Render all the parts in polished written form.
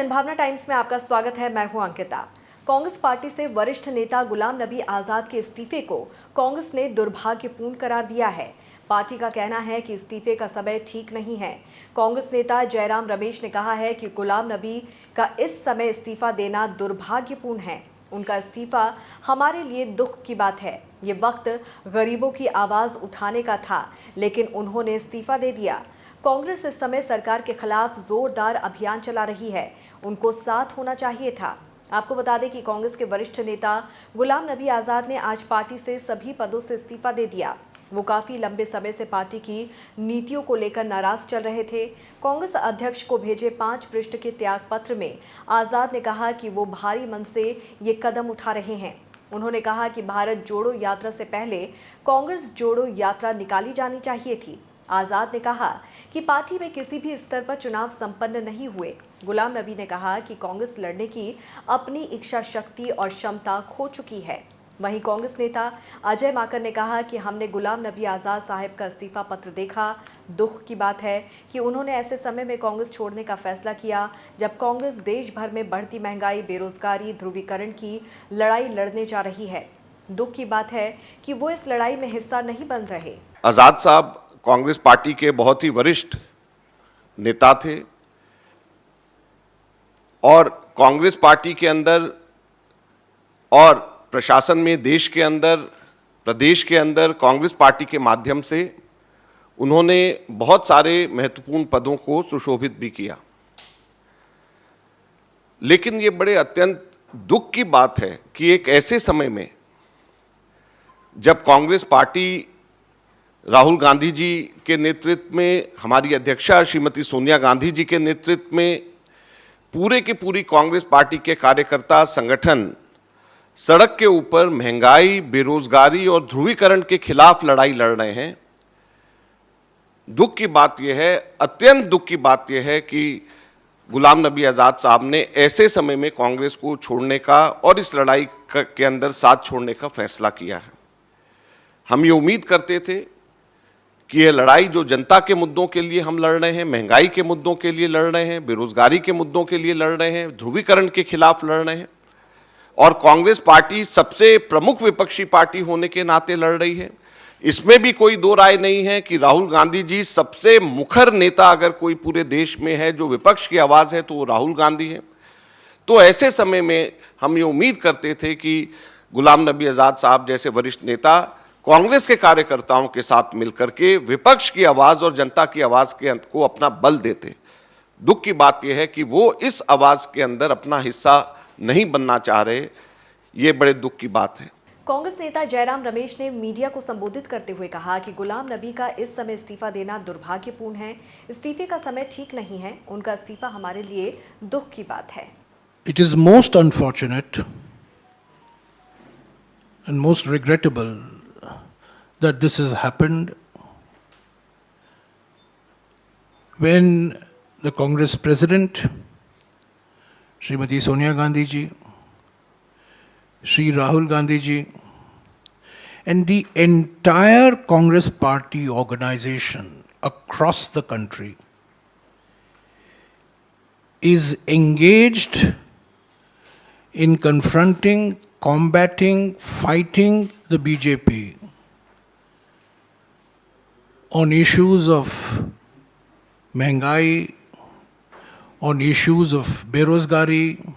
जनभावना times में आपका स्वागत है। मैं हूं अंकिता। कांग्रेस पार्टी से वरिष्ठ नेता गुलाम नबी आजाद के इस्तीफे को कांग्रेस ने दुर्भाग्यपूर्ण करार दिया है। पार्टी का कहना है कि इस्तीफे का समय ठीक नहीं है। कांग्रेस नेता जयराम रमेश ने कहा है कि गुलाम नबी का इस समय इस्तीफा देना दुर्भाग्यपूर्ण है। उनका इस्तीफा हमारे लिए दुख की बात है। ये वक्त गरीबों की आवाज उठाने का था, लेकिन उन्होंने इस्तीफा दे दिया। कांग्रेस इस समय सरकार के खिलाफ जोरदार अभियान चला रही है। उनको साथ होना चाहिए था। आपको बता दें कि कांग्रेस के वरिष्ठ नेता गुलाम नबी आजाद ने आज पार्टी से सभी पदों से इस्तीफा दे दिया। वो काफी लंबे समय से पार्टी की नीतियों को लेकर नाराज चल रहे थे। कांग्रेस अध्यक्ष को भेजे 5 पृष्ठ के त्याग पत्र में आजाद ने कहा कि वो भारी मन से ये कदम उठा रहे हैं। उन्होंने कहा कि भारत जोड़ो यात्रा से पहले कांग्रेस जोड़ो यात्रा निकाली जानी चाहिए थी। आजाद ने कहा कि पार्टी में किसी भी स्तर पर चुनाव संपन्न नहीं हुए। गुलाम नबी ने कहा कि कांग्रेस लड़ने की अपनी इच्छा शक्ति और क्षमता खो चुकी है। वहीं कांग्रेस नेता अजय माकन ने कहा कि हमने गुलाम नबी आजाद साहब का इस्तीफा पत्र देखा। दुख की बात है कि उन्होंने ऐसे समय में कांग्रेस छोड़ने का फैसला किया जब कांग्रेस देश भर में बढ़ती महंगाई, बेरोजगारी, ध्रुवीकरण की लड़ाई लड़ने जा रही है। दुख की बात है कि वो इस लड़ाई में हिस्सा नहीं बन रहे। आजाद साहब कांग्रेस पार्टी के बहुत ही वरिष्ठ नेता थे और कांग्रेस पार्टी के अंदर और प्रशासन में, देश के अंदर, प्रदेश के अंदर कांग्रेस पार्टी के माध्यम से उन्होंने बहुत सारे महत्वपूर्ण पदों को सुशोभित भी किया। लेकिन ये बड़े अत्यंत दुख की बात है कि एक ऐसे समय में जब कांग्रेस पार्टी राहुल गांधी जी के नेतृत्व में, हमारी अध्यक्षा श्रीमती सोनिया गांधी जी के नेतृत्व में पूरे की पूरी कांग्रेस पार्टी के कार्यकर्ता संगठन सड़क के ऊपर महंगाई, बेरोजगारी और ध्रुवीकरण के खिलाफ लड़ाई लड़ रहे हैं, दुख की बात यह है, अत्यंत दुख की बात यह है कि गुलाम नबी आजाद साहब ने ऐसे समय में कांग्रेस को छोड़ने का और इस लड़ाई के अंदर साथ छोड़ने का फैसला किया है। हम ये उम्मीद करते थे कि यह लड़ाई जो जनता के मुद्दों के लिए हम लड़ रहे हैं, महंगाई के मुद्दों के लिए लड़ रहे हैं, बेरोजगारी के मुद्दों के लिए लड़ रहे हैं, ध्रुवीकरण के खिलाफ लड़ रहे हैं और कांग्रेस पार्टी सबसे प्रमुख विपक्षी पार्टी होने के नाते लड़ रही है। इसमें भी कोई दो राय नहीं है कि राहुल गांधी जी सबसे मुखर नेता अगर कोई पूरे देश में है जो विपक्ष की आवाज़ है तो वो राहुल गांधी है। तो ऐसे समय में हम ये उम्मीद करते थे कि गुलाम नबी आजाद साहब जैसे वरिष्ठ नेता कांग्रेस के कार्यकर्ताओं के साथ मिलकर के विपक्ष की आवाज़ और जनता की आवाज़ के को अपना बल देते। दुख की बात यह है कि वो इस आवाज़ के अंदर अपना हिस्सा नहीं बनना चाह रहे। ये बड़े दुख की बात है। कांग्रेस नेता जयराम रमेश ने मीडिया को संबोधित करते हुए कहा कि गुलाम नबी का इस समय इस्तीफा देना दुर्भाग्यपूर्ण है। इस्तीफे का समय ठीक नहीं है। उनका इस्तीफा हमारे लिए दुख की बात है। It is most unfortunate and most regrettable that this has happened when the Congress President, Srimati Sonia Gandhi ji, Shri Rahul Gandhi ji, and the entire Congress party organization across the country is engaged in confronting, combating, fighting the BJP on issues of महंगाई, on issues of बेरोजगारी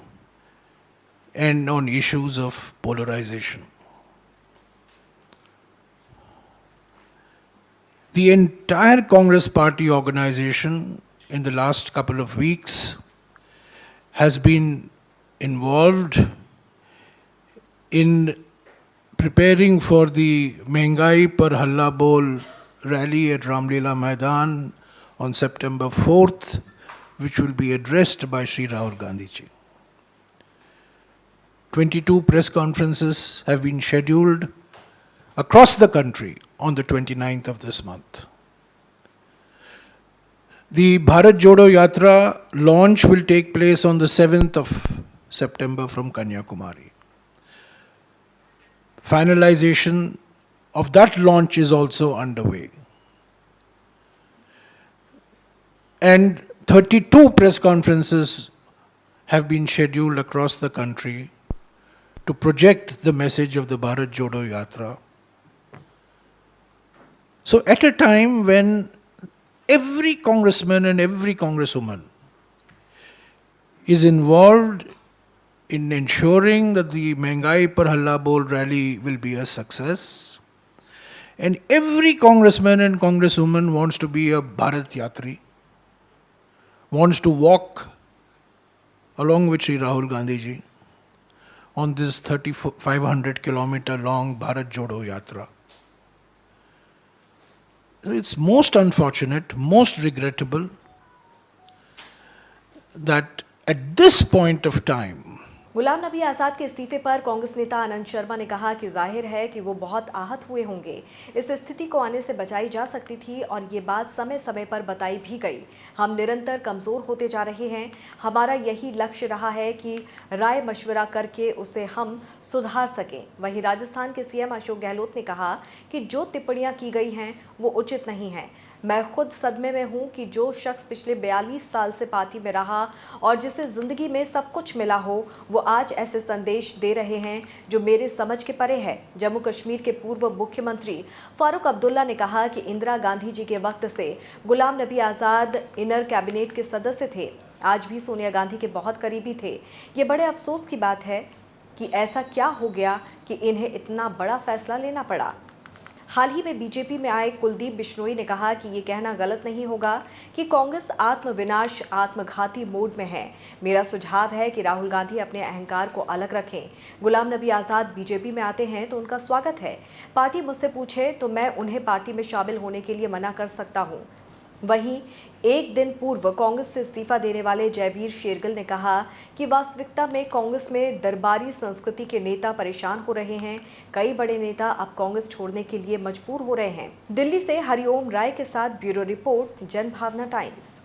and on issues of polarization. The entire Congress party organization in the last couple of weeks has been involved in preparing for the Mehngai Par Halla Bol rally at Ramlila Maidan on September 4th, which will be addressed by Shri Rahul Gandhi ji. 22 press conferences have been scheduled across the country on the 29th of this month. The Bharat Jodo Yatra launch will take place on the 7th of September from Kanyakumari. Finalization of that launch is also underway. And 32 press conferences have been scheduled across the country to project the message of the Bharat Jodo Yatra. So, at a time when every congressman and every congresswoman is involved in ensuring that the Mehngai Par Halla Bol rally will be a success, and every congressman and congresswoman wants to be a Bharat Yatri, wants to walk along with Sri Rahul Gandhi ji on this 3,500 kilometer long Bharat Jodo Yatra. It's most unfortunate, most regrettable that at this point of time, Ghulam Nabi Azad के इस्तीफे पर कांग्रेस नेता आनंद शर्मा ने कहा कि जाहिर है कि वो बहुत आहत हुए होंगे। इस स्थिति को आने से बचाई जा सकती थी और ये बात समय समय पर बताई भी गई। हम निरंतर कमज़ोर होते जा रहे हैं। हमारा यही लक्ष्य रहा है कि राय मशवरा करके उसे हम सुधार सकें। वहीं राजस्थान के सीएम अशोक गहलोत ने कहा कि जो टिप्पणियां की गई हैं वो उचित नहीं हैं। मैं खुद सदमे में हूं कि जो शख्स पिछले 42 साल से पार्टी में रहा और जिसे ज़िंदगी में सब कुछ मिला हो, वो आज ऐसे संदेश दे रहे हैं जो मेरे समझ के परे है। जम्मू कश्मीर के पूर्व मुख्यमंत्री फारूक अब्दुल्ला ने कहा कि इंदिरा गांधी जी के वक्त से गुलाम नबी आज़ाद इनर कैबिनेट के सदस्य थे, आज भी सोनिया गांधी के बहुत करीबी थे। ये बड़े अफसोस की बात है कि ऐसा क्या हो गया कि इन्हें इतना बड़ा फैसला लेना पड़ा। हाल ही में बीजेपी में आए कुलदीप बिश्नोई ने कहा कि ये कहना गलत नहीं होगा कि कांग्रेस आत्मविनाश आत्मघाती मोड में है। मेरा सुझाव है कि राहुल गांधी अपने अहंकार को अलग रखें। गुलाम नबी आज़ाद बीजेपी में आते हैं तो उनका स्वागत है। पार्टी मुझसे पूछे तो मैं उन्हें पार्टी में शामिल होने के लिए मना कर सकता हूँ। वहीं एक दिन पूर्व कांग्रेस से इस्तीफा देने वाले जयवीर शेरगिल ने कहा कि वास्तविकता में कांग्रेस में दरबारी संस्कृति के नेता परेशान हो रहे हैं। कई बड़े नेता अब कांग्रेस छोड़ने के लिए मजबूर हो रहे हैं। दिल्ली से हरिओम राय के साथ ब्यूरो रिपोर्ट, जनभावना टाइम्स।